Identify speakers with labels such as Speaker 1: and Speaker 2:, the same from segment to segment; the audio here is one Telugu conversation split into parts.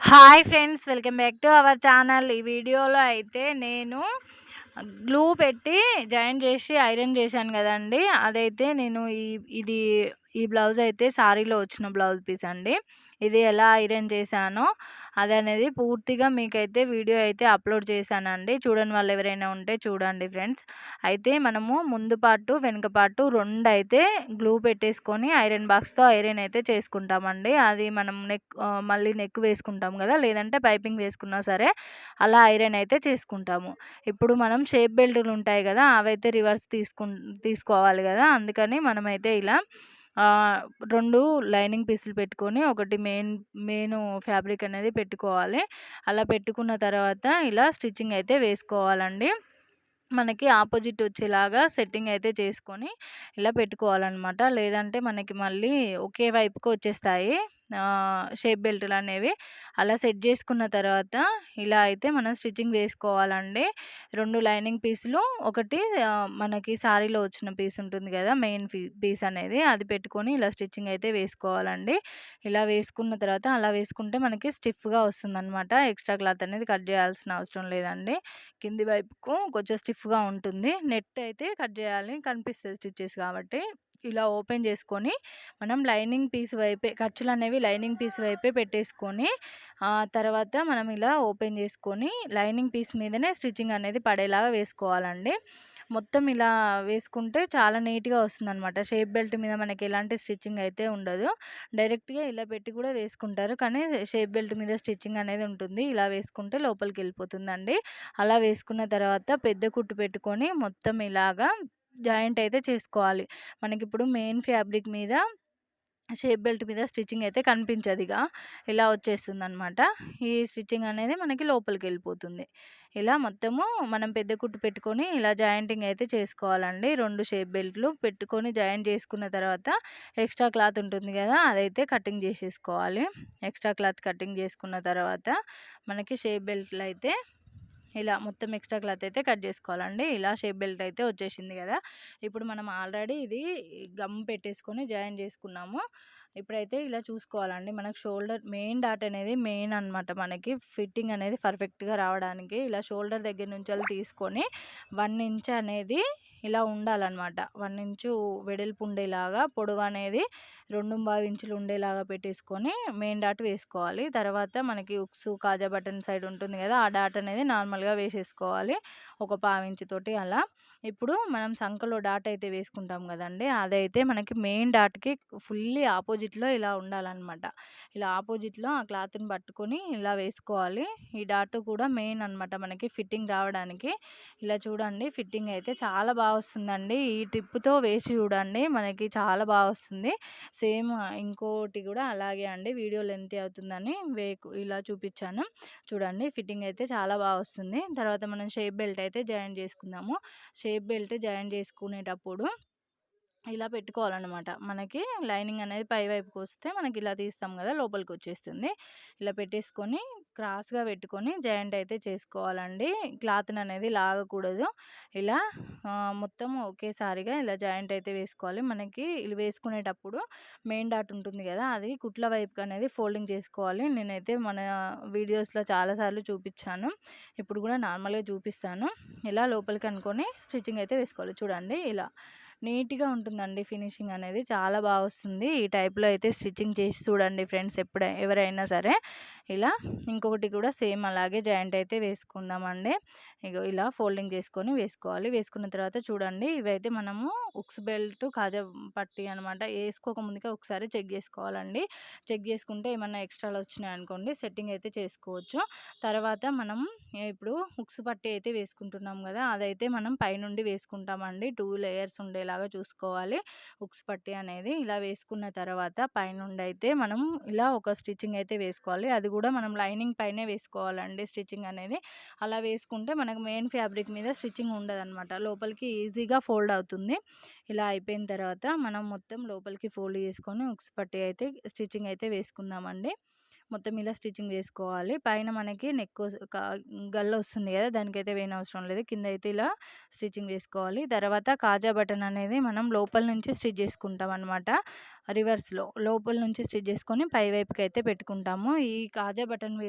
Speaker 1: Hi friends, welcome back to our channel. ఈ వీడియోలో అయితే నేను గ్లూ పెట్టి జాయిన్ చేసి ఐరన్ చేశాను కదండి. అదైతే నేను ఇది ఈ బ్లౌజ్ అయితే సారీలో వచ్చిన బ్లౌజ్ పీస్ అండి. ఇది ఎలా ఐరన్ చేశానో అదనేది పూర్తిగా మీకైతే వీడియో అయితే అప్లోడ్ చేశానండి. చూడని వాళ్ళు ఎవరైనా ఉంటే చూడండి ఫ్రెండ్స్. అయితే మనము ముందు పార్టు వెనుక పార్టు రెండు అయితే గ్లూ పెట్టేసుకొని ఐరన్ బాక్స్తో ఐరన్ అయితే చేసుకుంటామండి. అది మనం మళ్ళీ నెక్ వేసుకుంటాం కదా, లేదంటే పైపింగ్ వేసుకున్నా సరే అలా ఐరన్ అయితే చేసుకుంటాము. ఇప్పుడు మనం షేప్ బెల్టులు ఉంటాయి కదా, అవైతే రివర్స్ తీసుకోవాలి కదా. అందుకని మనమైతే ఇలా 2 లైనింగ్ పీసులు పెట్టుకొని ఒకటి మెయిన్ ఫ్యాబ్రిక్ అనేది పెట్టుకోవాలి. అలా పెట్టుకున్న తర్వాత ఇలా స్టిచ్చింగ్ అయితే వేసుకోవాలండి. మనకి ఆపోజిట్ వచ్చేలాగా సెట్టింగ్ అయితే చేసుకొని ఇలా పెట్టుకోవాలన్నమాట. లేదంటే మనకి మళ్ళీ ఒకే వైపుకి వచ్చేస్తాయి షేప్ బెల్టులు అనేవి. అలా సెట్ చేసుకున్న తర్వాత ఇలా అయితే మనం స్టిచ్చింగ్ వేసుకోవాలండి. 2 లైనింగ్ పీసులు, ఒకటి మనకి సారీలో వచ్చిన పీస్ ఉంటుంది కదా, మెయిన్ పీస్ అనేది, అది పెట్టుకొని ఇలా స్టిచ్చింగ్ అయితే వేసుకోవాలండి. ఇలా వేసుకున్న తర్వాత అలా వేసుకుంటే మనకి స్టిఫ్గా వస్తుందన్నమాట. ఎక్స్ట్రా క్లాత్ అనేది కట్ చేయాల్సిన అవసరం లేదండి. కింది వైపుకు కొంచెం స్టిఫ్గా ఉంటుంది. నెట్ అయితే కట్ చేయాలి, కనిపిస్తుంది స్టిచ్చెస్ కాబట్టి. ఇలా ఓపెన్ చేసుకొని మనం లైనింగ్ పీస్ వైపే ఖర్చులు అనేవి లైనింగ్ పీస్ వైపే పెట్టేసుకొని తర్వాత మనం ఇలా ఓపెన్ చేసుకొని లైనింగ్ పీస్ మీదనే స్టిచ్చింగ్ అనేది పడేలాగా వేసుకోవాలండి. మొత్తం ఇలా వేసుకుంటే చాలా నీట్గా వస్తుందన్నమాట. షేప్ బెల్ట్ మీద మనకి ఎలాంటి స్టిచ్చింగ్ అయితే ఉండదు. డైరెక్ట్గా ఇలా పెట్టి కూడా వేసుకుంటారు, కానీ షేప్ బెల్ట్ మీద స్టిచ్చింగ్ అనేది ఉంటుంది. ఇలా వేసుకుంటే లోపలికి వెళ్ళిపోతుందండి. అలా వేసుకున్న తర్వాత పెద్ద కుట్టు పెట్టుకొని మొత్తం ఇలాగా జాయింట్ అయితే చేసుకోవాలి. మనకిప్పుడు మెయిన్ ఫ్యాబ్రిక్ మీద షేప్ బెల్ట్ మీద స్టిచ్చింగ్ అయితే కనిపించదు, ఇక ఇలా వచ్చేస్తుందన్నమాట. ఈ స్టిచ్చింగ్ అనేది మనకి లోపలికి వెళ్ళిపోతుంది. ఇలా మొత్తము మనం పెద్ద కుట్టు పెట్టుకొని ఇలా జాయింటింగ్ అయితే చేసుకోవాలండి. 2 షేప్ బెల్ట్లు పెట్టుకొని జాయింట్ చేసుకున్న తర్వాత ఎక్స్ట్రా క్లాత్ ఉంటుంది కదా, అదైతే కటింగ్ చేసేసుకోవాలి. ఎక్స్ట్రా క్లాత్ కటింగ్ చేసుకున్న తర్వాత మనకి షేప్ బెల్ట్లు అయితే ఇలా మొత్తం ఎక్స్ట్రా క్లాత్ అయితే కట్ చేసుకోవాలండి. ఇలా షేప్ బెల్ట్ అయితే వచ్చేసింది కదా. ఇప్పుడు మనం ఆల్రెడీ ఇది గమ్ పెట్టేసుకొని జాయిన్ చేసుకున్నాము. ఇప్పుడైతే ఇలా చూసుకోవాలండి. మనకు షోల్డర్ మెయిన్ డాట్ అనేది మెయిన్ అనమాట. మనకి ఫిట్టింగ్ అనేది పర్ఫెక్ట్గా రావడానికి ఇలా షోల్డర్ దగ్గర నుంచి తీసుకొని 1 ఇంచ్ అనేది ఇలా ఉండాలన్నమాట. 1 ఇంచు వెడల్పు ఉండేలాగా, పొడవు అనేది 2.5 ఇంచులు ఉండేలాగా పెట్టేసుకొని మెయిన్ డాట్ వేసుకోవాలి. తర్వాత మనకి ఉక్సు కాజా బటన్ సైడ్ ఉంటుంది కదా, ఆ డాట్ అనేది నార్మల్గా వేసేసుకోవాలి ఒక 1/2 ఇంచు తోటి అలా. ఇప్పుడు మనం సంకలో డాట్ అయితే వేసుకుంటాం కదండి, అదైతే మనకి మెయిన్ డాట్కి ఫుల్లీ ఆపోజిట్లో ఇలా ఉండాలన్నమాట. ఇలా ఆపోజిట్లో ఆ క్లాత్ని పట్టుకొని ఇలా వేసుకోవాలి. ఈ డాట్ కూడా మెయిన్ అనమాట మనకి ఫిట్టింగ్ రావడానికి. ఇలా చూడండి, ఫిట్టింగ్ అయితే చాలా బాగా వస్తుందండి. ఈ టిప్తో వేసి చూడండి, మనకి చాలా బాగా వస్తుంది. సేమ్ ఇంకోటి కూడా అలాగే అండి, వీడియో లెంత్ అవుతుందని ఇలా చూపించాను. చూడండి, ఫిట్టింగ్ అయితే చాలా బాగా వస్తుంది. తర్వాత మనం షేప్ బెల్ట్ అయితే జాయిన్ చేసుకుందాము. షేప్ బెల్ట్ జాయిన్ చేసుకునేటప్పుడు ఇలా పెట్టుకోవాలన్నమాట. మనకి లైనింగ్ అనేది పై వైపుకి వస్తే మనకి ఇలా తీస్తాం కదా, లోపలికి వచ్చేస్తుంది. ఇలా పెట్టేసుకొని క్రాస్గా పెట్టుకొని జాయింట్ అయితే చేసుకోవాలండి. క్లాత్ని అనేది లాగకూడదు. ఇలా మొత్తం ఒకేసారిగా ఇలా జాయింట్ అయితే వేసుకోవాలి. మనకి ఇలా వేసుకునేటప్పుడు మెయిన్ డాట్ ఉంటుంది కదా, అది కుట్ల వైపుకి అనేది ఫోల్డింగ్ చేసుకోవాలి. నేనైతే మన వీడియోస్లో చాలాసార్లు చూపించాను, ఇప్పుడు కూడా నార్మల్గా చూపిస్తాను. ఇలా లోపలికి అనుకొని స్టిచ్చింగ్ అయితే వేసుకోవాలి. చూడండి, ఇలా నీట్గా ఉంటుందండి. ఫినిషింగ్ అనేది చాలా బాగా వస్తుంది. ఈ టైప్లో అయితే స్టిచ్చింగ్ చేసి చూడండి ఫ్రెండ్స్, ఎవరైనా సరే. ఇలా ఇంకొకటి కూడా సేమ్ అలాగే జాయింట్ అయితే వేసుకుందామండి. ఇగో ఇలా ఫోల్డింగ్ చేసుకొని వేసుకోవాలి. వేసుకున్న తర్వాత చూడండి, ఇవైతే మనము ఉక్స్ బెల్ట్ కాజా పట్టి అనమాట. వేసుకోక ముందుకే ఒకసారి చెక్ చేసుకోవాలండి. చెక్ చేసుకుంటే ఏమన్నా ఎక్స్ట్రాలు వచ్చినాయి అనుకోండి, సెట్టింగ్ అయితే చేసుకోవచ్చు. తర్వాత మనం ఇప్పుడు ఉక్స్ పట్టి అయితే వేసుకుంటున్నాం కదా, అదైతే మనం పైనుండి వేసుకుంటామండి. 2 లేయర్స్ ఉండేలాగా చూసుకోవాలి ఉక్స్ పట్టి అనేది. ఇలా వేసుకున్న తర్వాత పైనుండి అయితే మనం ఇలా ఒక స్టిచ్చింగ్ అయితే వేసుకోవాలి. అది కూడా మనం లైనింగ్ పైనే వేసుకోవాలండి స్టిచ్చింగ్ అనేది. అలా వేసుకుంటే మనకు మెయిన్ ఫ్యాబ్రిక్ మీద స్టిచ్చింగ్ ఉండదన్నమాట, లోపలికి ఈజీగా ఫోల్డ్ అవుతుంది. ఇలా అయిపోయిన తర్వాత మనం మొత్తం లోపలికి ఫోల్డ్ చేసుకొని ఉక్స్ పట్టి అయితే స్టిచ్చింగ్ అయితే వేసుకుందామండి. మొత్తం ఇలా స్టిచ్చింగ్ వేసుకోవాలి. పైన మనకి గల్ల వస్తుంది కదా, దానికైతే వేయనవసరం లేదు. కింద అయితే ఇలా స్టిచ్చింగ్ వేసుకోవాలి. తర్వాత కాజా బటన్ అనేది మనం లోపల నుంచి స్టిచ్ చేసుకుంటాం అనమాట. రివర్స్లో లోపల నుంచి స్టిచ్ చేసుకొని పై వైపుకి అయితే పెట్టుకుంటాము. ఈ కాజా బటన్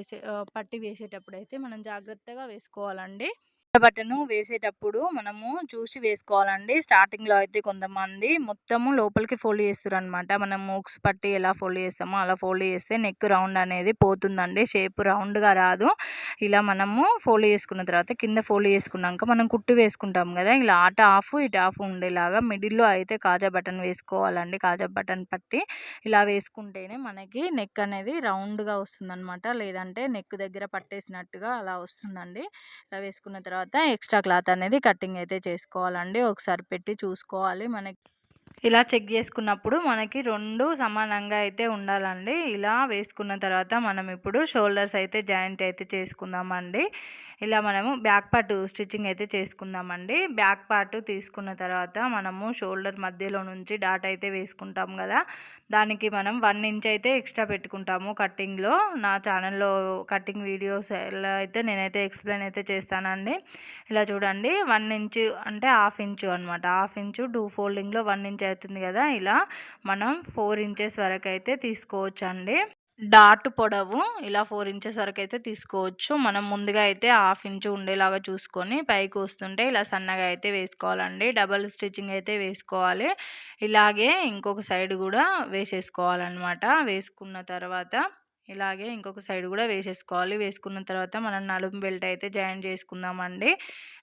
Speaker 1: పట్టి వేసేటప్పుడు అయితే మనం జాగ్రత్తగా వేసుకోవాలండి. బటను వేసేటప్పుడు మనము చూసి వేసుకోవాలండి. స్టార్టింగ్‌లో అయితే కొంతమంది మొత్తము లోపలికి ఫోల్డ్ చేస్తుర్రనమాట. మనం హుక్స్ పట్టి ఎలా ఫోల్డ్ చేస్తామో అలా ఫోల్డ్ చేస్తే నెక్ రౌండ్ అనేది పోతుందండి. షేప్ రౌండ్‌గా రాదు. ఇలా మనము ఫోల్డ్ చేసుకున్న తర్వాత కింద ఫోల్డ్ చేసుకున్నాక మనం కుట్టు వేసుకుంటాం కదా, ఇలా అటు హాఫ్ ఇటు హాఫ్ ఉండేలాగా మిడిల్‌లో అయితే కాజా బటన్ వేసుకోవాలండి. కాజా బటన్ పట్టి ఇలా వేసుకుంటేనే మనకి నెక్ అనేది రౌండ్‌గా వస్తుందనమాట. లేదంటే నెక్ దగ్గర పట్టేసినట్టుగా అలా వస్తుందండి. ఇలా వేసుకున్న తర్వాత ఎక్స్ట్రా క్లాత్ అనేది కటింగ్ అయితే చేసుకోవాలండి. ఒకసారి పెట్టి చూసుకోవాలి. మనకి ఇలా చెక్ చేసుకున్నప్పుడు మనకి 2 సమానంగా అయితే ఉండాలండి. ఇలా వేసుకున్న తర్వాత మనం ఇప్పుడు షోల్డర్స్ అయితే జాయింట్ అయితే చేసుకుందామండి. ఇలా మనము బ్యాక్ పార్ట్ స్టిచ్చింగ్ అయితే చేసుకుందామండి. బ్యాక్ పార్ట్ తీసుకున్న తర్వాత మనము షోల్డర్ మధ్యలో నుంచి డాట్ అయితే వేసుకుంటాం కదా, దానికి మనం 1 ఇంచ్ అయితే ఎక్స్ట్రా పెట్టుకుంటాము కటింగ్లో. నా ఛానల్లో కటింగ్ వీడియోస్ ఎలా అయితే నేనైతే ఎక్స్ప్లెయిన్ అయితే చేస్తానండి. ఇలా చూడండి, 1 ఇంచ్ అంటే హాఫ్ ఇంచు అనమాట. హాఫ్ ఇంచు 2 ఫోల్డింగ్లో 1 ఇంచ్ అవుతుంది కదా, ఇలా మనం 4 ఇంచెస్ వరకు అయితే తీసుకోవచ్చండి. డాట్ పొడవు ఇలా 4 ఇంచెస్ వరకు అయితే తీసుకోవచ్చు. మనం ముందుగా అయితే హాఫ్ ఇంచు ఉండేలాగా చూసుకొని పైకి వస్తుంటే ఇలా సన్నగా అయితే వేసుకోవాలండి. డబల్ స్టిచ్చింగ్ అయితే వేసుకోవాలి. ఇలాగే ఇంకొక సైడ్ కూడా వేసేసుకోవాలన్నమాట. వేసుకున్న తర్వాత ఇలాగే ఇంకొక సైడ్ కూడా వేసేసుకోవాలి. వేసుకున్న తర్వాత మనం నడుము బెల్ట్ అయితే జాయిన్ చేసుకుందామండి.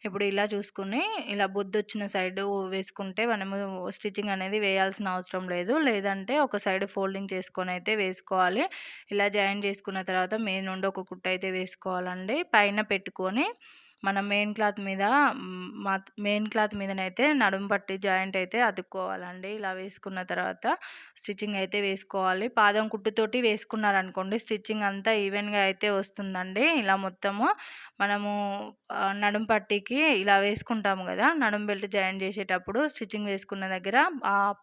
Speaker 1: ఇప్పుడు ఇలా చూసుకుని ఇలా బొద్దొచ్చిన సైడ్ వేసుకుంటే మనము స్టిచ్చింగ్ అనేది వేయాల్సిన అవసరం లేదు. లేదంటే ఒక సైడ్ ఫోల్డింగ్ చేసుకొని అయితే వేసుకోవాలి. ఇలా జాయిన్ చేసుకున్న తర్వాత మీద నుండి ఒక కుట్టు అయితే వేసుకోవాలండి. పైన పెట్టుకొని మనం మెయిన్ క్లాత్ మీదనైతే నడుము పట్టి జాయింట్ అయితే అతుక్కోవాలండి. ఇలా వేసుకున్న తర్వాత స్టిచ్చింగ్ అయితే వేసుకోవాలి. పాదం కుట్టుతోటి వేసుకున్నారనుకోండి స్టిచ్చింగ్ అంతా ఈవెన్గా అయితే వస్తుందండి. ఇలా మొత్తము మనము నడుము పట్టీకి ఇలా వేసుకుంటాము కదా, నడుము బెల్ట్ జాయిన్ చేసేటప్పుడు స్టిచ్చింగ్ వేసుకున్న దగ్గర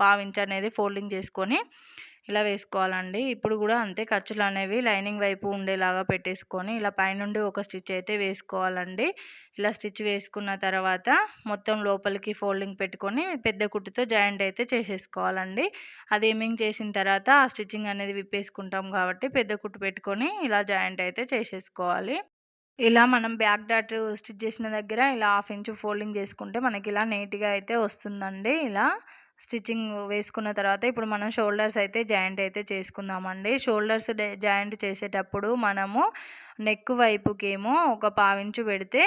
Speaker 1: పావించ్ అనేది ఫోల్డింగ్ చేసుకొని ఇలా వేసుకోవాలండి. ఇప్పుడు కూడా అంతే, ఖర్చులు అనేవి లైనింగ్ వైపు ఉండేలాగా పెట్టేసుకొని ఇలా పైనుండి ఒక స్టిచ్ అయితే వేసుకోవాలండి. ఇలా స్టిచ్ వేసుకున్న తర్వాత మొత్తం లోపలికి ఫోల్డింగ్ పెట్టుకొని పెద్ద కుట్టుతో జాయింట్ అయితే చేసేసుకోవాలండి. అది ఏమింగ్ చేసిన తర్వాత ఆ స్టిచ్చింగ్ అనేది విప్పేసుకుంటాం కాబట్టి పెద్ద కుట్టు పెట్టుకొని ఇలా జాయింట్ అయితే చేసేసుకోవాలి. ఇలా మనం బ్యాక్ డాట్ స్టిచ్ చేసిన దగ్గర ఇలా హాఫ్ ఇంచు ఫోల్డింగ్ చేసుకుంటే మనకి ఇలా నీట్గా అయితే వస్తుందండి. ఇలా స్టిచ్చింగ్ వేసుకున్న తర్వాత ఇప్పుడు మనం షోల్డర్స్ అయితే జాయింట్ అయితే చేసుకుందామండి. షోల్డర్స్ జాయింట్ చేసేటప్పుడు మనము నెక్ వైపుకేమో ఒక పావించు పెడితే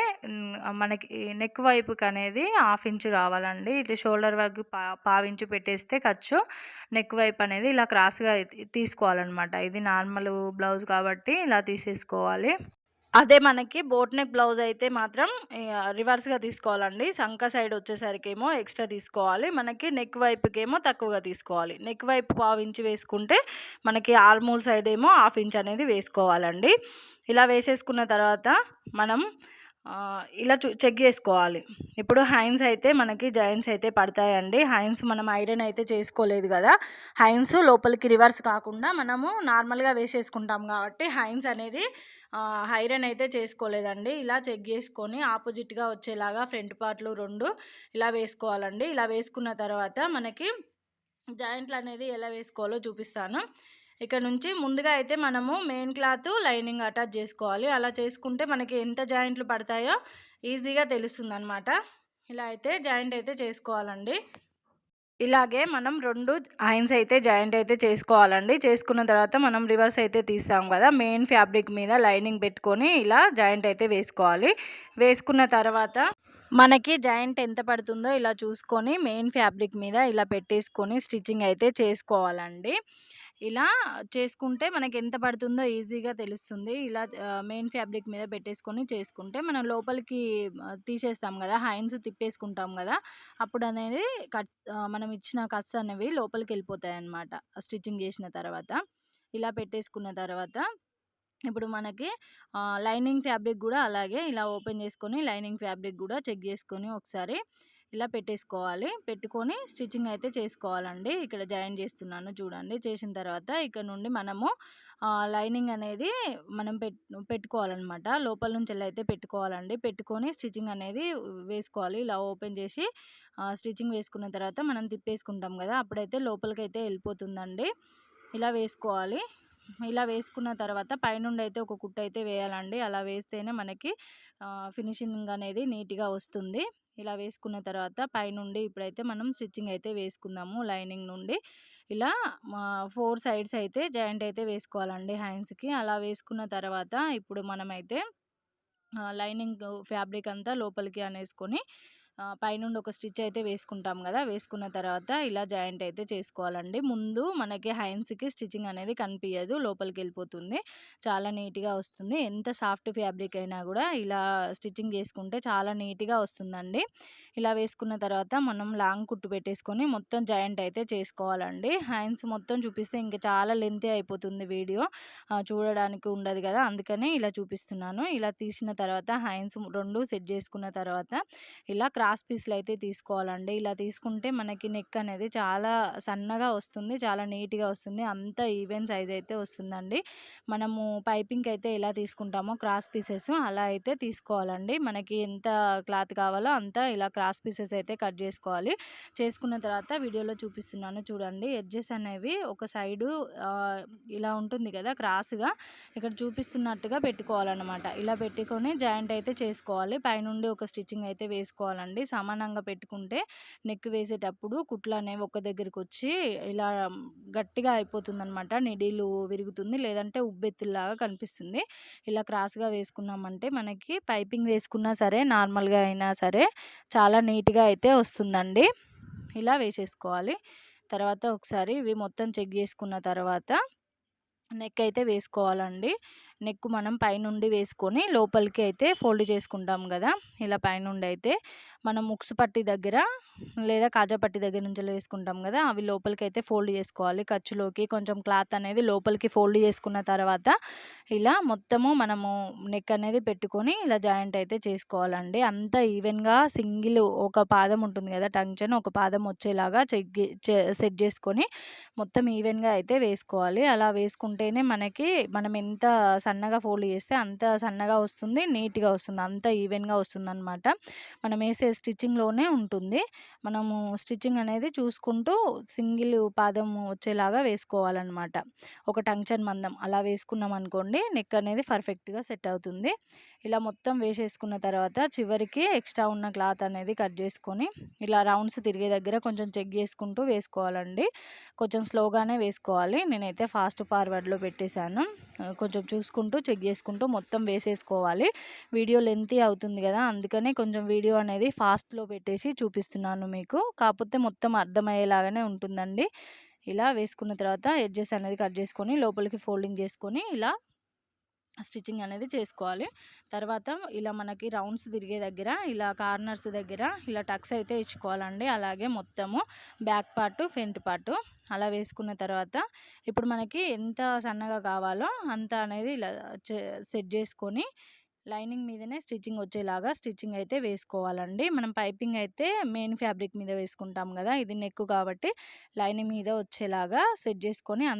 Speaker 1: మనకి నెక్ వైపుకి అనేది హాఫ్ ఇంచు రావాలండి. ఇట్లా షోల్డర్ వరకు పావించు పెట్టేస్తే ఖర్చు నెక్ వైపు అనేది ఇలా క్రాస్గా తీసుకోవాలన్నమాట. ఇది నార్మల్ బ్లౌజ్ కాబట్టి ఇలా తీసేసుకోవాలి. అదే మనకి బోట్ నెక్ బ్లౌజ్ అయితే మాత్రం రివర్స్‌గా తీసుకోవాలండి. సంక సైడ్ వచ్చేసరికేమో ఎక్స్ట్రా తీసుకోవాలి. మనకి నెక్ వైపుకేమో తక్కువగా తీసుకోవాలి. నెక్ వైపు పావించి వేసుకుంటే మనకి ఆర్మూల్ సైడ్ ఏమో హాఫ్ ఇంచ్ అనేది వేసుకోవాలండి. ఇలా వేసేసుకున్న తర్వాత మనం ఇలా చెక్ చేసుకోవాలి. ఇప్పుడు హైన్స్ అయితే మనకి జాయింట్స్ అయితే పడతాయండి. హైన్స్ మనం ఐరన్ అయితే చేసుకోలేదు కదా, హైన్స్ లోపలికి రివర్స్ కాకుండా మనము నార్మల్గా వేసేసుకుంటాం కాబట్టి హైన్స్ అనేది ఐరన్ అయితే చేసుకోలేదండి. ఇలా చెక్ చేసుకొని ఆపోజిట్గా వచ్చేలాగా ఫ్రంట్ పార్ట్లు 2 ఇలా వేసుకోవాలండి. ఇలా వేసుకున్న తర్వాత మనకి జాయింట్లు అనేది ఎలా వేసుకోవాలో చూపిస్తాను. ఇక్కడ నుంచి ముందుగా అయితే మనము మెయిన్ క్లాత్ లైనింగ్ అటాచ్ చేసుకోవాలి. అలా చేసుకుంటే మనకి ఎంత జాయింట్లు పడతాయో ఈజీగా తెలుస్తుందన్నమాట. ఇలా అయితే జాయింట్ అయితే చేసుకోవాలండి. ఇలాగే మనం 2 హైన్స్ అయితే జాయింట్ అయితే చేసుకోవాలండి. చేసుకున్న తర్వాత మనం రివర్స్ అయితే తీస్తాం కదా, మెయిన్ ఫ్యాబ్రిక్ మీద లైనింగ్ పెట్టుకొని ఇలా జాయింట్ అయితే వేసుకోవాలి. వేసుకున్న తర్వాత మనకి జాయింట్ ఎంత పడుతుందో ఇలా చూసుకొని మెయిన్ ఫ్యాబ్రిక్ మీద ఇలా పెట్టేసుకొని స్టిచ్చింగ్ అయితే చేసుకోవాలండి. ఇలా చేసుకుంటే మనకి ఎంత పడుతుందో ఈజీగా తెలుస్తుంది. ఇలా మెయిన్ ఫ్యాబ్రిక్ మీద పెట్టేసుకొని చేసుకుంటే మనం లోపలికి తీసేస్తాం కదా, హైన్స్ తిప్పేసుకుంటాం కదా, అప్పుడు అనేది మనం ఇచ్చిన కట్స్ అనేవి లోపలికి వెళ్ళిపోతాయి అన్నమాట స్టిచ్చింగ్ చేసిన తర్వాత. ఇలా పెట్టేసుకున్న తర్వాత ఇప్పుడు మనకి లైనింగ్ ఫ్యాబ్రిక్ కూడా అలాగే ఇలా ఓపెన్ చేసుకొని లైనింగ్ ఫ్యాబ్రిక్ కూడా చెక్ చేసుకొని ఒకసారి ఇలా పెట్టేసుకోవాలి. పెట్టుకొని స్టిచ్చింగ్ అయితే చేసుకోవాలండి. ఇక్కడ జాయిన్ చేస్తున్నాను చూడండి. చేసిన తర్వాత ఇక్కడ నుండి మనము లైనింగ్ అనేది మనం పెట్టుకోవాలన్నమాట. లోపల నుంచి అయితే పెట్టుకోవాలండి. పెట్టుకొని స్టిచ్చింగ్ అనేది వేసుకోవాలి. ఇలా ఓపెన్ చేసి స్టిచ్చింగ్ వేసుకున్న తర్వాత మనం తిప్పేసుకుంటాం కదా, అప్పుడైతే లోపలికైతే వెళ్ళిపోతుందండి. ఇలా వేసుకోవాలి. ఇలా వేసుకున్న తర్వాత పైనుండి అయితే ఒక కుట్టు అయితే వేయాలండి. అలా వేస్తేనే మనకి ఫినిషింగ్ అనేది నీట్గా వస్తుంది. ఇలా వేసుకున్న తర్వాత పైనుండి ఇప్పుడైతే మనం స్టిచ్చింగ్ అయితే వేసుకుందాము. లైనింగ్ నుండి ఇలా 4 సైడ్స్ అయితే జాయింట్ అయితే వేసుకోవాలండి హ్యాండ్స్కి. అలా వేసుకున్న తర్వాత ఇప్పుడు మనమైతే లైనింగ్ ఫ్యాబ్రిక్ అంతా లోపలికి అనేసుకొని పైనుండి ఒక స్టిచ్ అయితే వేసుకుంటాం కదా, వేసుకున్న తర్వాత ఇలా జాయింట్ అయితే చేసుకోవాలండి. ముందు మనకి హ్యాండ్స్కి స్టిచ్చింగ్ అనేది కనిపించదు, లోపలికి వెళ్ళిపోతుంది. చాలా నీట్గా వస్తుంది. ఎంత సాఫ్ట్ ఫ్యాబ్రిక్ అయినా కూడా ఇలా స్టిచ్చింగ్ చేసుకుంటే చాలా నీట్గా వస్తుందండి. ఇలా వేసుకున్న తర్వాత మనం లాంగ్ కుట్టు పెట్టేసుకొని మొత్తం జాయింట్ అయితే చేసుకోవాలండి. హ్యాండ్స్ మొత్తం చూపిస్తే ఇంకా చాలా లెంతీ అయిపోతుంది వీడియో, చూడడానికి ఉండదు కదా, అందుకని ఇలా చూపిస్తున్నాను. ఇలా తీసిన తర్వాత హ్యాండ్స్ 2 సెట్ చేసుకున్న తర్వాత ఇలా క్రాస్ పీస్లు అయితే తీసుకోవాలండి. ఇలా తీసుకుంటే మనకి నెక్ అనేది చాలా సన్నగా వస్తుంది, చాలా నీట్గా వస్తుంది. అంత ఈవెన్ సైజ్ అయితే వస్తుందండి. మనము పైపింగ్ అయితే ఎలా తీసుకుంటామో క్రాస్ పీసెస్ అలా అయితే తీసుకోవాలండి. మనకి ఎంత క్లాత్ కావాలో అంత ఇలా క్రాస్ పీసెస్ అయితే కట్ చేసుకోవాలి. చేసుకున్న తర్వాత వీడియోలో చూపిస్తున్నాను చూడండి. ఎడ్జెస్ అనేవి ఒక సైడు ఇలా ఉంటుంది కదా క్రాస్గా, ఇక్కడ చూపిస్తున్నట్టుగా పెట్టుకోవాలన్నమాట. ఇలా పెట్టుకొని జాయింట్ అయితే చేసుకోవాలి. పైనుండి ఒక స్టిచ్చింగ్ అయితే వేసుకోవాలండి. సమానంగా పెట్టుకుంటే నెక్ వేసేటప్పుడు కుట్లు అనేవి ఒక దగ్గరికి వచ్చి ఇలా గట్టిగా అయిపోతుందన్నమాట. నిడిలు విరుగుతుంది, లేదంటే ఉబ్బెత్తులాగా కనిపిస్తుంది. ఇలా క్రాస్గా వేసుకున్నామంటే మనకి పైపింగ్ వేసుకున్నా సరే నార్మల్గా అయినా సరే చాలా నీట్గా అయితే వస్తుందండి. ఇలా వేసేసుకోవాలి. తర్వాత ఒకసారి ఇవి మొత్తం చెక్ చేసుకున్న తర్వాత నెక్ అయితే వేసుకోవాలండి. నెక్ మనం పైనుండి వేసుకొని లోపలికి అయితే ఫోల్డ్ చేసుకుంటాం కదా, ఇలా పైనుండి అయితే మనం ముక్సు పట్టి దగ్గర లేదా కాజా పట్టి దగ్గర నుంచి వేసుకుంటాం కదా, అవి లోపలికి అయితే ఫోల్డ్ చేసుకోవాలి. ఖర్చులోకి కొంచెం క్లాత్ అనేది లోపలికి ఫోల్డ్ చేసుకున్న తర్వాత ఇలా మొత్తము మనము నెక్ అనేది పెట్టుకొని ఇలా జాయింట్ అయితే చేసుకోవాలండి. అంత ఈవెన్గా సింగిల్ ఒక పాదం ఉంటుంది కదా టంక్షన్, ఒక పాదం వచ్చేలాగా సెట్ చేసుకొని మొత్తం ఈవెన్గా అయితే వేసుకోవాలి. అలా వేసుకుంటేనే మనకి మనం ఎంత సన్నగా ఫోల్డ్ చేస్తే అంత సన్నగా వస్తుంది, నీట్గా వస్తుంది, అంత ఈవెన్గా వస్తుంది అనమాట. మనం వేసే స్టిచ్చింగ్లోనే ఉంటుంది. మనము స్టిచ్చింగ్ అనేది చూసుకుంటూ సింగిల్ పాదం వచ్చేలాగా వేసుకోవాలన్నమాట. ఒక టంక్షన్ మందం అలా వేసుకున్నాం అనుకోండి, నెక్ అనేది పర్ఫెక్ట్గా సెట్ అవుతుంది. ఇలా మొత్తం వేసేసుకున్న తర్వాత చివరికి ఎక్స్ట్రా ఉన్న క్లాత్ అనేది కట్ చేసుకొని ఇలా రౌండ్స్ తిరిగే దగ్గర కొంచెం చెక్ చేసుకుంటూ వేసుకోవాలండి. కొంచెం స్లోగానే వేసుకోవాలి. నేనైతే ఫాస్ట్ ఫార్వర్డ్లో పెట్టేశాను. కొంచెం చూసుకుంటూ చెక్ చేసుకుంటూ మొత్తం వేసేసుకోవాలి. వీడియో లెంతీ అవుతుంది కదా, అందుకనే కొంచెం వీడియో అనేది ఫాస్ట్లో పెట్టేసి చూపిస్తున్నాను మీకు. కాకపోతే మొత్తం అర్థమయ్యేలాగానే ఉంటుందండి. ఇలా వేసుకున్న తర్వాత ఎడ్జెస్ అనేది కట్ చేసుకొని లోపలికి ఫోల్డింగ్ చేసుకొని ఇలా స్టిచ్చింగ్ అనేది చేసుకోవాలి. తర్వాత ఇలా మనకి రౌండ్స్ తిరిగే దగ్గర ఇలా కార్నర్స్ దగ్గర ఇలా టక్స్ అయితే ఇచ్చుకోవాలండి. అలాగే మొత్తము బ్యాక్ పార్ట్ ఫ్రంట్ పార్ట్ అలా వేసుకున్న తర్వాత ఇప్పుడు మనకి ఎంత సన్నగా కావాలో అంత అనేది ఇలా సెట్ చేసుకొని లైనింగ్ మీదనే స్టిచ్చింగ్ వచ్చేలాగా స్టిచ్చింగ్ అయితే వేసుకోవాలండి. మనం పైపింగ్ అయితే మెయిన్ ఫ్యాబ్రిక్ మీద వేసుకుంటాం కదా, ఇది నెక్ కాబట్టి లైనింగ్ మీద వచ్చేలాగా సెట్ చేసుకొని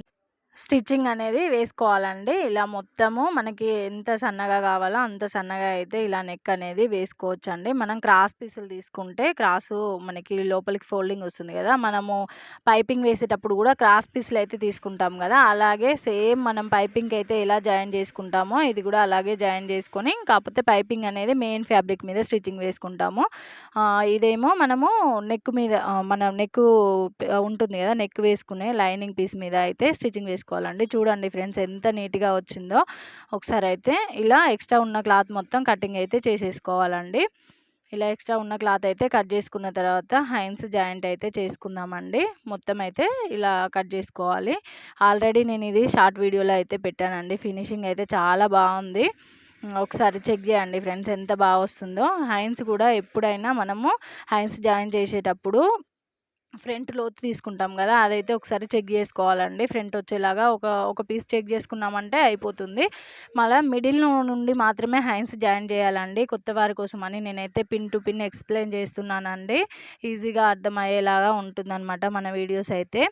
Speaker 1: స్టిచ్చింగ్ అనేది వేసుకోవాలండి. ఇలా మొత్తము మనకి ఎంత సన్నగా కావాలో అంత సన్నగా అయితే ఇలా నెక్ అనేది వేసుకోవచ్చండి. మనం క్రాస్ పీసులు తీసుకుంటే క్రాసు మనకి లోపలికి ఫోల్డింగ్ వస్తుంది కదా, మనము పైపింగ్ వేసేటప్పుడు కూడా క్రాస్ పీసులు అయితే తీసుకుంటాం కదా, అలాగే సేమ్ మనం పైపింగ్ అయితే ఎలా జాయిన్ చేసుకుంటామో ఇది కూడా అలాగే జాయిన్ చేసుకొని, కాకపోతే పైపింగ్ అనేది మెయిన్ ఫ్యాబ్రిక్ మీద స్టిచ్చింగ్ వేసుకుంటాము. ఇదేమో మనము నెక్ మీద మన నెక్ ఉంటుంది కదా, నెక్ వేసుకునే లైనింగ్ పీస్ మీద అయితే స్టిచ్చింగ్ వేసుకోవాలండి. చూడండి ఫ్రెండ్స్ ఎంత నీట్గా వచ్చిందో. ఒకసారి అయితే ఇలా ఎక్స్ట్రా ఉన్న క్లాత్ మొత్తం కటింగ్ అయితే చేసేసుకోవాలండి. ఇలా ఎక్స్ట్రా ఉన్న క్లాత్ అయితే కట్ చేసుకున్న తర్వాత హ్యాండ్స్ జాయింట్ అయితే చేసుకుందామండి. మొత్తం అయితే ఇలా కట్ చేసుకోవాలి. ఆల్రెడీ నేను ఇది షార్ట్ వీడియోలో అయితే పెట్టానండి. ఫినిషింగ్ అయితే చాలా బాగుంది. ఒకసారి చెక్ చేయండి ఫ్రెండ్స్ ఎంత బాగా వస్తుందో. హ్యాండ్స్ కూడా ఎప్పుడైనా మనము హ్యాండ్స్ జాయిన్ చేసేటప్పుడు ఫ్రంట్ లోతు తీసుకుంటాం కదా, అదైతే ఒకసారి చెక్ చేసుకోవాలండి. ఫ్రంట్ వచ్చేలాగా ఒక పీస్ చెక్ చేసుకున్నామంటే అయిపోతుంది. మళ్ళీ మిడిల్ నుండి మాత్రమే హ్యాండ్స్ జాయిన్ చేయాలండి. కొత్త వారి కోసమని నేనైతే పిన్ టు పిన్ ఎక్స్ప్లెయిన్ చేస్తున్నానండి. ఈజీగా అర్థమయ్యేలాగా ఉంటుందన్నమాట మన వీడియోస్ అయితే.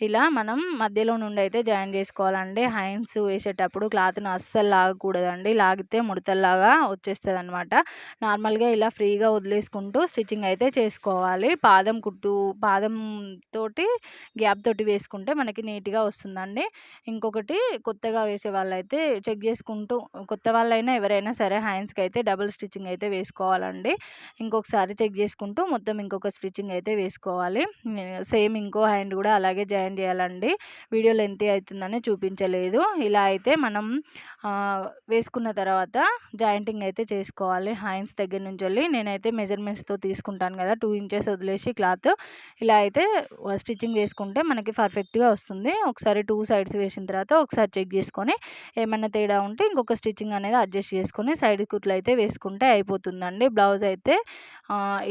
Speaker 1: ఇలా మనం మధ్యలో నుండి అయితే జాయిన్ చేసుకోవాలండి. హ్యాండ్స్ వేసేటప్పుడు క్లాత్ను అస్సలు లాగకూడదండి. లాగితే ముడతల్లాగా వచ్చేస్తుంది అనమాట. నార్మల్గా ఇలా ఫ్రీగా వదిలేసుకుంటూ స్టిచ్చింగ్ అయితే చేసుకోవాలి. పాదం తోటి గ్యాప్ తోటి వేసుకుంటే మనకి నీట్గా వస్తుందండి. ఇంకొకటి, కొత్తగా వేసే వాళ్ళైతే చెక్ చేసుకుంటూ, కొత్త వాళ్ళైనా ఎవరైనా సరే హ్యాండ్స్కి అయితే డబుల్ స్టిచ్చింగ్ అయితే వేసుకోవాలండి. ఇంకొకసారి చెక్ చేసుకుంటూ మొత్తం ఇంకొక స్టిచ్చింగ్ అయితే వేసుకోవాలి. సేమ్ ఇంకో హ్యాండ్ కూడా అలాగే జాయిన్ చేయాలండి. వీడియో లెంతీ అవుతుందని చూపించలేదు. ఇలా అయితే మనం వేసుకున్న తర్వాత జాయింటింగ్ అయితే చేసుకోవాలి. హ్యాండ్స్ దగ్గర నుంచి వెళ్ళి నేనైతే మెజర్మెంట్స్తో తీసుకుంటాను కదా, 2 ఇంచెస్ వదిలేసి క్లాత్ ఇలా అయితే స్టిచ్చింగ్ వేసుకుంటే మనకి పర్ఫెక్ట్గా వస్తుంది. ఒకసారి 2 సైడ్స్ వేసిన తర్వాత ఒకసారి చెక్ చేసుకొని ఏమైనా తేడా ఉంటే ఇంకొక స్టిచ్చింగ్ అనేది అడ్జస్ట్ చేసుకొని సైడ్ కుట్లు అయితే వేసుకుంటే అయిపోతుందండి. బ్లౌజ్ అయితే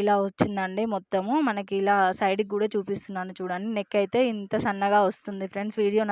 Speaker 1: ఇలా వచ్చిందండి మొత్తము. మనకి ఇలా సైడ్కి కూడా చూపిస్తున్నాను చూడండి. నెక్ అయితే ఇంత సన్నగా వస్తుంది ఫ్రెండ్స్. వీడియో